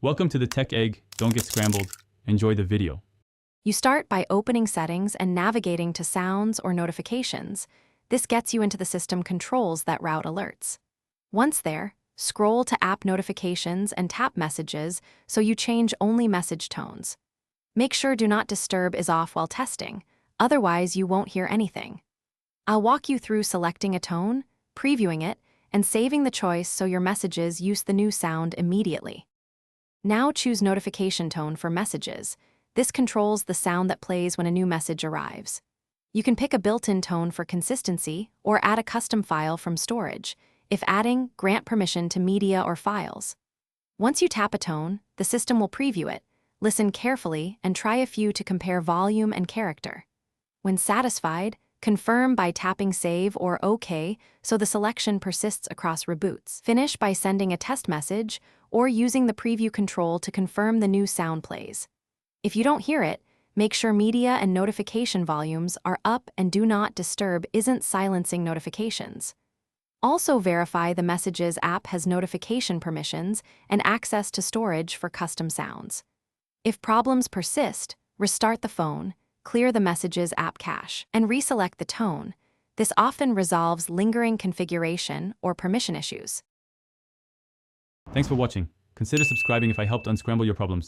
Welcome to the Tech Egg. Don't get scrambled. Enjoy the video. You start by opening settings and navigating to sounds or notifications. This gets you into the system controls that route alerts. Once there, scroll to app notifications and tap messages so you change only message tones. Make sure Do Not Disturb is off while testing, otherwise you won't hear anything. I'll walk you through selecting a tone, previewing it, and saving the choice so your messages use the new sound immediately. Now choose Notification Tone for messages. This controls the sound that plays when a new message arrives. You can pick a built-in tone for consistency or add a custom file from storage. If adding, grant permission to media or files. Once you tap a tone, the system will preview it. Listen carefully and try a few to compare volume and character. When satisfied, confirm by tapping Save or OK so the selection persists across reboots. Finish by sending a test message or using the preview control to confirm the new sound plays. If you don't hear it, make sure media and notification volumes are up and Do Not Disturb isn't silencing notifications. Also verify the Messages app has notification permissions and access to storage for custom sounds. If problems persist, restart the phone, clear the Messages app cache, and reselect the tone. This often resolves lingering configuration or permission issues. Thanks for watching. Consider subscribing if I helped unscramble your problems.